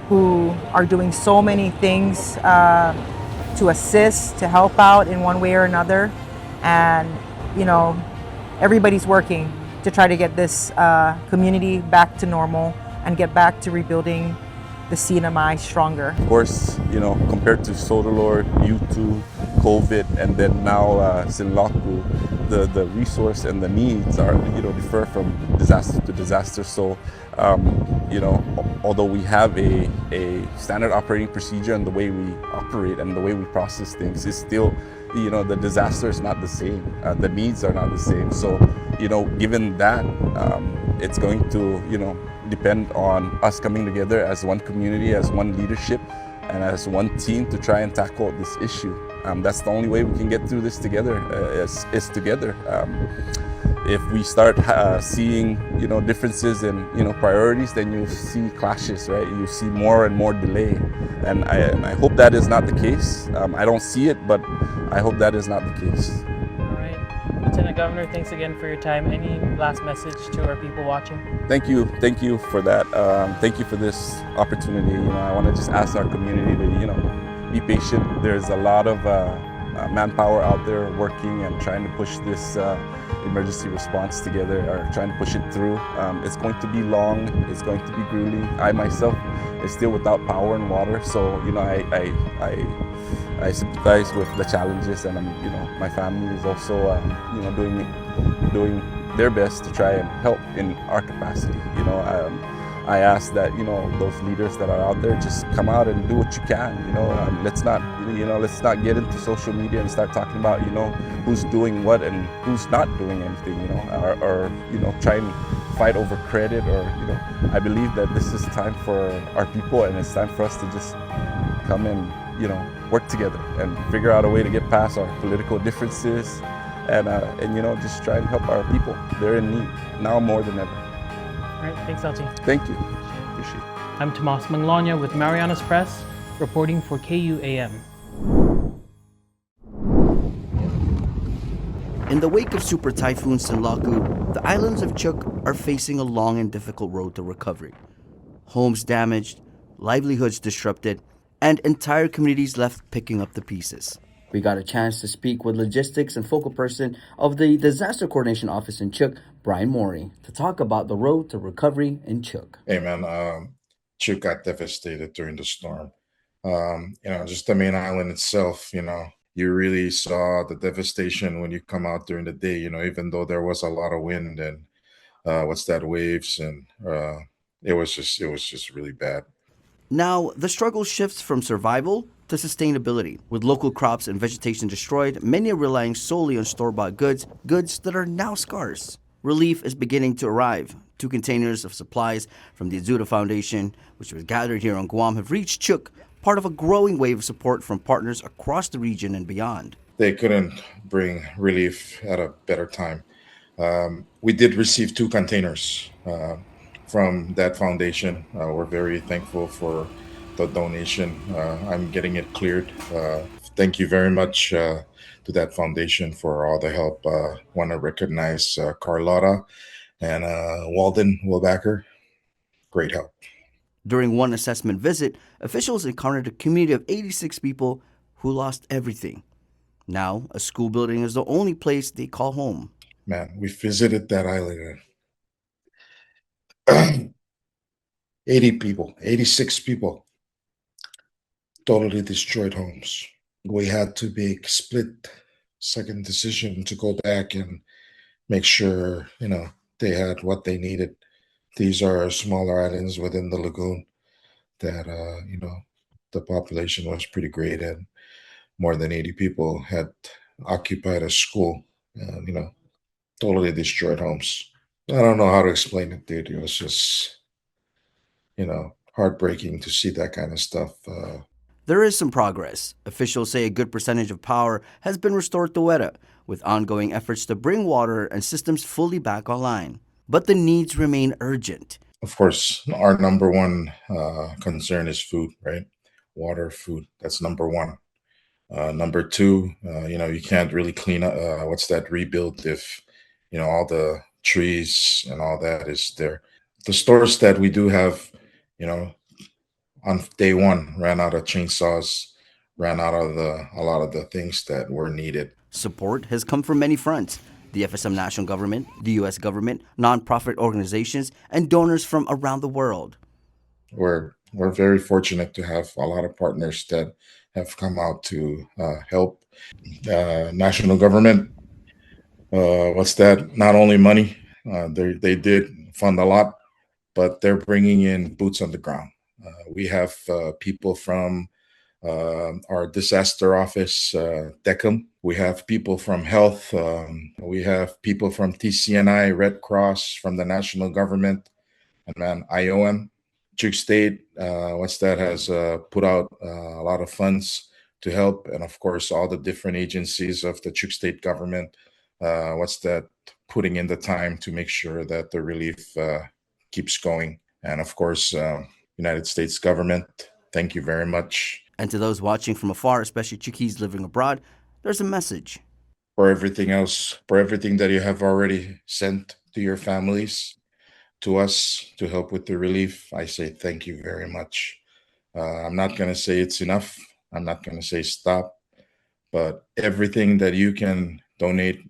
who are doing so many things to assist, to help out in one way or another, and everybody's working to try to get this community back to normal and get back to rebuilding the CNMI stronger. Of course, compared to Sodalord, U2, COVID, and then now Sinlaku, the resource and the needs are, differ from disaster to disaster. So, although we have a standard operating procedure and the way we operate and the way we process things is still, the disaster is not the same. The needs are not the same. So, given that, it's going to, depend on us coming together as one community, as one leadership, and as one team to try and tackle this issue. That's the only way we can get through this together, is together. If we start seeing, differences in, priorities, then you'll see clashes, right? You see more and more delay. And I hope that is not the case. I don't see it, but I hope that is not the case. All right. Lieutenant Governor, thanks again for your time. Any last message to our people watching? Thank you for that. Thank you for this opportunity. I want to just ask our community to, be patient. There's a lot of manpower out there working and trying to push this emergency response together, or trying to push it through. It's going to be long, it's going to be grueling. I myself is still without power and water, so I sympathize with the challenges, and my family is also doing their best to try and help in our capacity. I ask that those leaders that are out there just come out and do what you can. Let's not get into social media and start talking about who's doing what and who's not doing anything. Or try and fight over credit. Or I believe that this is time for our people, and it's time for us to just come and work together and figure out a way to get past our political differences, and just try and help our people. They're in need now more than ever. All right, thanks, LT. Thank you. Appreciate it. I'm Tomas Manglona with Marianas Press, reporting for KUAM. In the wake of Super Typhoon Sinlaku, the islands of Chuuk are facing a long and difficult road to recovery. Homes damaged, livelihoods disrupted, and entire communities left picking up the pieces. We got a chance to speak with logistics and focal person of the Disaster Coordination Office in Chuuk, Brian Morey, to talk about the road to recovery in Chuuk. Hey man, Chuuk got devastated during the storm. Just the main island itself, you really saw the devastation when you come out during the day, even though there was a lot of wind and waves, and it was just really bad. Now, the struggle shifts from survival to sustainability. With local crops and vegetation destroyed, many are relying solely on store-bought goods that are now scarce. Relief is beginning to arrive. 2 containers of supplies from the Azuda Foundation, which was gathered here on Guam, have reached Chuuk, part of a growing wave of support from partners across the region and beyond. They couldn't bring relief at a better time. We did receive 2 containers from that foundation. We're very thankful for the donation. I'm getting it cleared. Thank you very much to that foundation for all the help. Want to recognize Carlotta and Walden Wilbacker. Great help. During one assessment visit, officials encountered a community of 86 people who lost everything. Now, a school building is the only place they call home. Man, we visited that island. 80 people, 86 people, totally destroyed homes. We had to make split second decision to go back and make sure, they had what they needed. These are smaller islands within the lagoon that, the population was pretty great, and more than 80 people had occupied a school, totally destroyed homes. I don't know how to explain it, dude. It was just, heartbreaking to see that kind of stuff. There is some progress. Officials say a good percentage of power has been restored to Wera, with ongoing efforts to bring water and systems fully back online. But the needs remain urgent. Of course, our number one concern is food, right? Water, food. That's number one. Number two, you can't really clean up, rebuild if, all the trees and all that is there. The stores that we do have, on day one, ran out of chainsaws, ran out of a lot of the things that were needed. Support has come from many fronts. The FSM national government, the U.S. government, nonprofit organizations, and donors from around the world. We're very fortunate to have a lot of partners that have come out to help. National government, not only money, they did fund a lot, but they're bringing in boots on the ground. We have people from our disaster office, DECM. We have people from health. We have people from CNMI, Red Cross, from the national government, and then IOM. Chuuk State, has put out a lot of funds to help, and of course, all the different agencies of the Chuuk State government, putting in the time to make sure that the relief keeps going. And of course, United States government, thank you very much. And to those watching from afar, especially Chuukese living abroad, there's a message. For everything else, for everything that you have already sent to your families, to us, to help with the relief, I say thank you very much. I'm not going to say it's enough. I'm not going to say stop. But everything that you can donate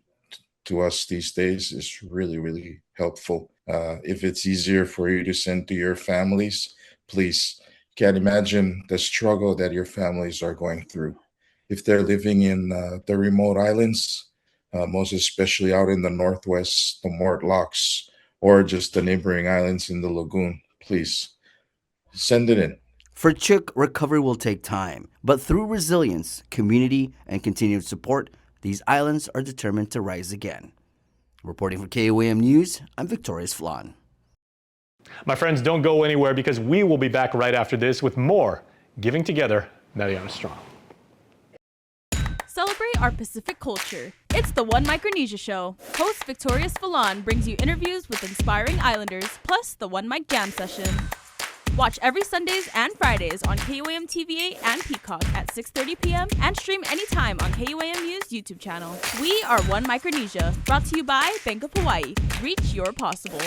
to us these days is really, really helpful. If it's easier for you to send to your families, please. Can't imagine the struggle that your families are going through. If they're living in the remote islands, most especially out in the northwest, the Mort Locks, or just the neighboring islands in the lagoon, please send it in. For Chuuk, recovery will take time, but through resilience, community, and continued support, these islands are determined to rise again. Reporting for KUAM News, I'm Victorious Flan. My friends, don't go anywhere because we will be back right after this with more Giving Together, Mariana Strong. Celebrate our Pacific culture. It's the One Micronesia Show. Host Victorious Falon brings you interviews with inspiring islanders, plus the One Mic Jam session. Watch every Sundays and Fridays on KUAM TV8 and Peacock at 6:30 p.m. and stream anytime on KUAM News YouTube channel. We are One Micronesia, brought to you by Bank of Hawaii. Reach your possible.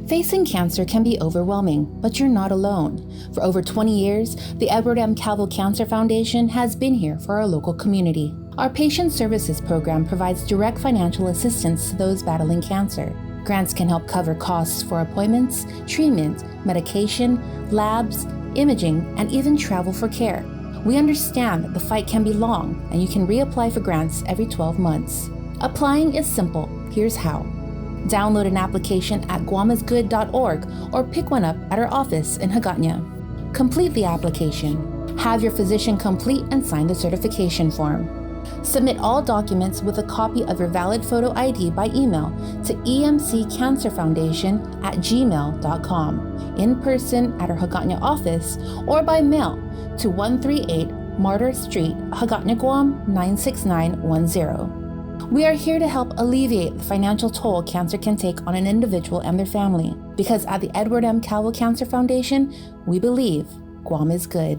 Facing cancer can be overwhelming, but you're not alone. For over 20 years, the Edward M. Calvo Cancer Foundation has been here for our local community. Our patient services program provides direct financial assistance to those battling cancer. Grants can help cover costs for appointments, treatment, medication, labs, imaging, and even travel for care. We understand that the fight can be long, and you can reapply for grants every 12 months. Applying is simple. Here's how. Download an application at guamisgood.org or pick one up at our office in Hagatna. Complete the application. Have your physician complete and sign the certification form. Submit all documents with a copy of your valid photo ID by email to emccancerfoundation@gmail.com, in person at our Hagatna office, or by mail to 138 Martyr Street, Hagatna, Guam 96910. We are here to help alleviate the financial toll cancer can take on an individual and their family, because at the Edward M. Calvo Cancer Foundation, we believe Guam is good.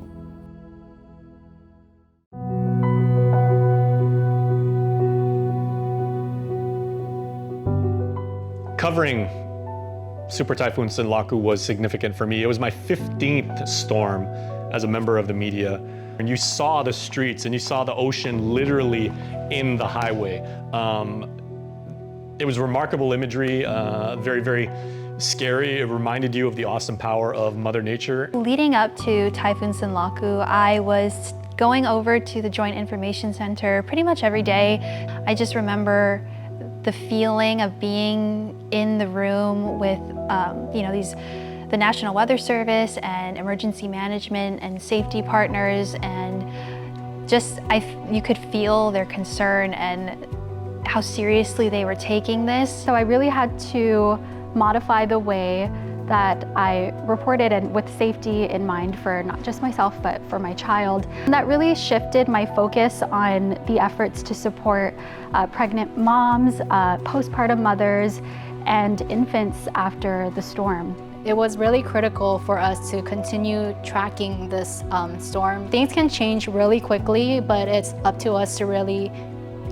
Covering Super Typhoon Sinlaku was significant for me. It was my 15th storm as a member of the media. And you saw the streets and you saw the ocean literally in the highway. It was remarkable imagery, very, very scary? It reminded you of the awesome power of Mother Nature? Leading up to Typhoon Sinlaku, I was going over to the Joint Information Center pretty much every day. I just remember the feeling of being in the room with, the National Weather Service and emergency management and safety partners, and you could feel their concern and how seriously they were taking this. So I really had to modify the way that I reported, and with safety in mind for not just myself, but for my child. And that really shifted my focus on the efforts to support pregnant moms, postpartum mothers, and infants after the storm. It was really critical for us to continue tracking this storm. Things can change really quickly, but it's up to us to really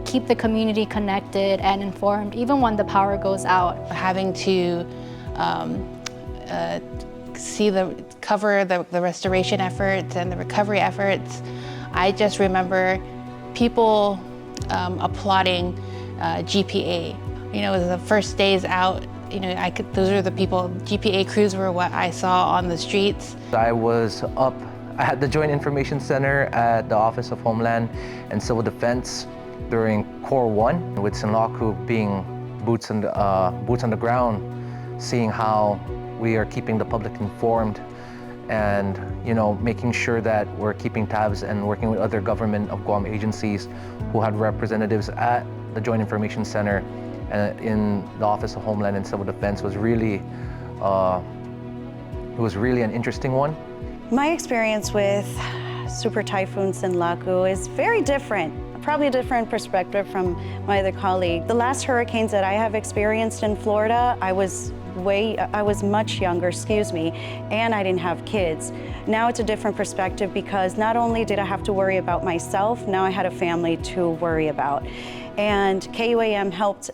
keep the community connected and informed, even when the power goes out. Having to cover the restoration efforts and the recovery efforts, I just remember people applauding GPA. You know, it was the first days out. You know, those are the people, GPA crews were what I saw on the streets. I was up at the Joint Information Center at the Office of Homeland and Civil Defense during Core 1, with Sinlaku being boots on the ground, seeing how we are keeping the public informed and, making sure that we're keeping tabs and working with other government of Guam agencies who had representatives at the Joint Information Center in the Office of Homeland and Civil Defense was really, it was really an interesting one. My experience with Super Typhoon Sinlaku is very different. Probably a different perspective from my other colleague. The last hurricanes that I have experienced in Florida, I was much younger, and I didn't have kids. Now it's a different perspective because not only did I have to worry about myself, now I had a family to worry about. And KUAM helped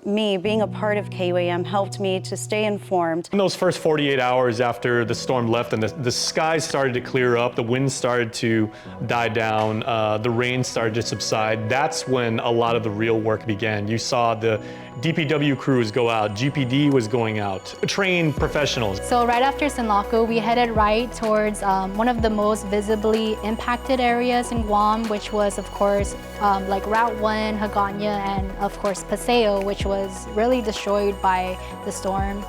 me, being a part of KUAM helped me to stay informed. In those first 48 hours after the storm left and the skies started to clear up, the winds started to die down, the rain started to subside, that's when a lot of the real work began. You saw the DPW crews go out, GPD was going out, trained professionals. So right after Sinlaku, we headed right towards one of the most visibly impacted areas in Guam, which was, of course, like Route 1, Hagatna, and of course Paseo, which was really destroyed by the storm.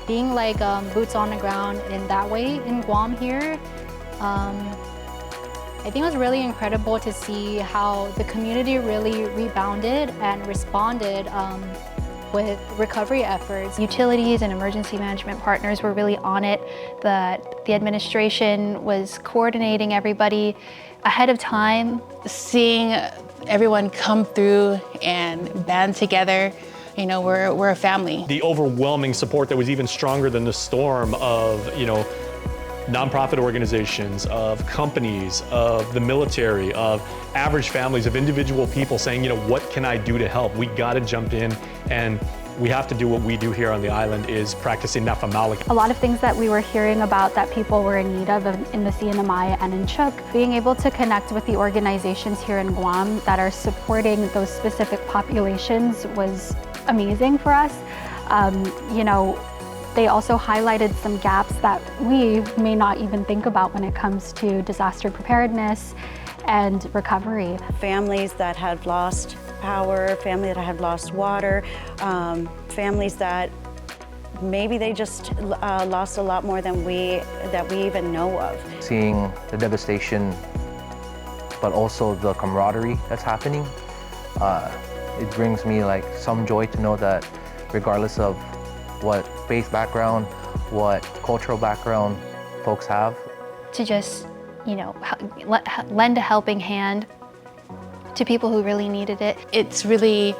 Being like boots on the ground in that way in Guam here, I think it was really incredible to see how the community really rebounded and responded with recovery efforts. Utilities and emergency management partners were really on it. The administration was coordinating everybody ahead of time. Seeing everyone come through and band together, we're a family. The overwhelming support that was even stronger than the storm of, nonprofit organizations, of companies, of the military, of average families, of individual people saying, what can I do to help? We got to jump in, and we have to do what we do here on the island, is practice inafa'maolek. A lot of things that we were hearing about that people were in need of in the CNMI and in Chuuk, being able to connect with the organizations here in Guam that are supporting those specific populations was amazing for us. They also highlighted some gaps that we may not even think about when it comes to disaster preparedness and recovery. Families that had lost power, families that had lost water, families that maybe they just lost a lot more than we even know of. Seeing the devastation, but also the camaraderie that's happening, it brings me some joy to know that regardless of what faith background, what cultural background folks have, to just, lend a helping hand to people who really needed it. It's really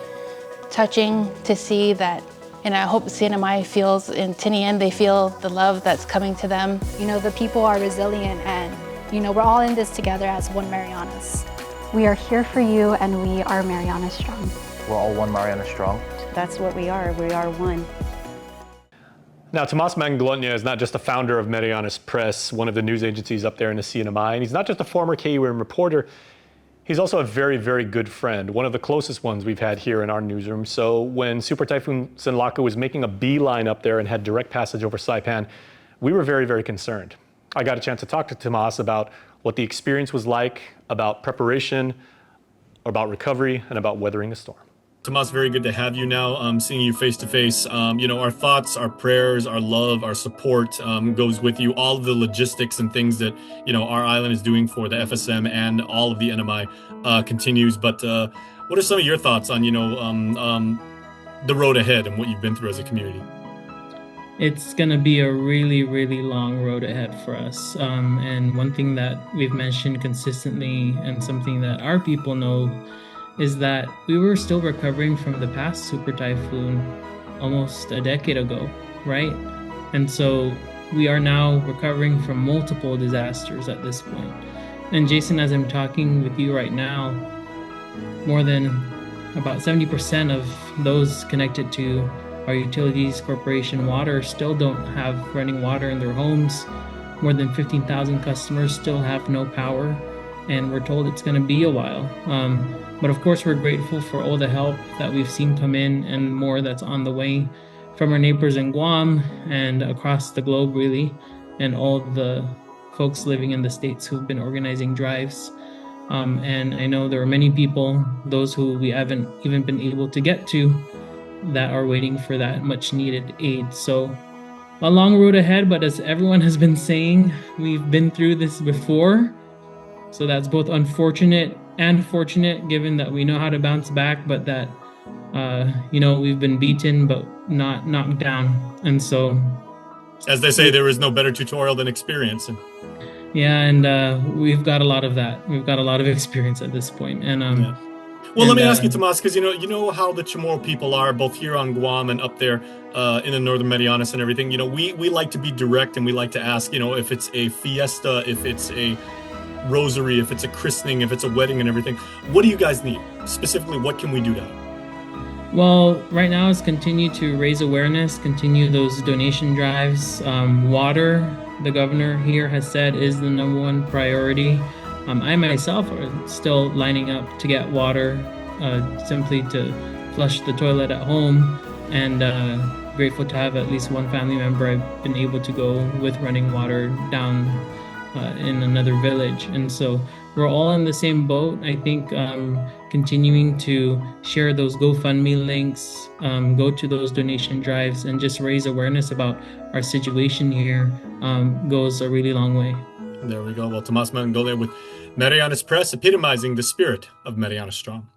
touching to see that, and I hope CNMI feels in Tinian, they feel the love that's coming to them. The people are resilient, and, we're all in this together as one Marianas. We are here for you, and we are Marianas strong. We're all one Marianas strong. That's what we are one. Now, Tomas Manglona is not just the founder of Marianas Press, one of the news agencies up there in the CNMI, and he's not just a former KUAM reporter, He's also a very, very good friend, one of the closest ones we've had here in our newsroom. So when Super Typhoon Sinlaku was making a beeline up there and had direct passage over Saipan, we were very, very concerned. I got a chance to talk to Tomas about what the experience was like, about preparation, about recovery, and about weathering the storm. Tomas, very good to have you now, seeing you face to face. You know, our thoughts, our prayers, our love, our support goes with you. All of the logistics and things that, you know, our island is doing for the FSM and all of the NMI continues. But what are some of your thoughts on, you know, the road ahead and what you've been through as a community? It's going to be a really, really long road ahead for us. And one thing that we've mentioned consistently and something that our people know is that we were still recovering from the past super typhoon almost a decade ago, right? And so we are now recovering from multiple disasters at this point. And Jason, as I'm talking with you right now, more than about 70% of those connected to our utilities corporation water still don't have running water in their homes. More than 15,000 customers still have no power, and we're told it's going to be a while. But of course, we're grateful for all the help that we've seen come in and more that's on the way from our neighbors in Guam and across the globe, really, and all the folks living in the States who've been organizing drives. And I know there are many people, those who we haven't even been able to get to, that are waiting for that much needed aid. So a long road ahead, but as everyone has been saying, we've been through this before. So that's both unfortunate and fortunate, given that we know how to bounce back, but that, you know, we've been beaten, but not knocked down. And so, as they say, there is no better tutorial than experience. Yeah, and we've got a lot of that. We've got a lot of experience at this point. And yeah. Well, let me ask you, Tomas, because you know how the Chamorro people are, both here on Guam and up there in the northern Marianas and everything. You know, we like to be direct, and we like to ask, you know, if it's a fiesta, if it's a rosary, if it's a christening, if it's a wedding and everything, what do you guys need? Specifically, what can we do to help? Well, right now is continue to raise awareness, continue those donation drives. Water, the governor here has said, is the #1 priority. I myself are still lining up to get water, simply to flush the toilet at home, and grateful to have at least one family member I've been able to go with running water down in another village. And so we're all in the same boat. I think continuing to share those GoFundMe links, go to those donation drives, and just raise awareness about our situation here goes a really long way. There we go. Well, Tomas Mangole with Marianas Press, epitomizing the spirit of Marianas Strong.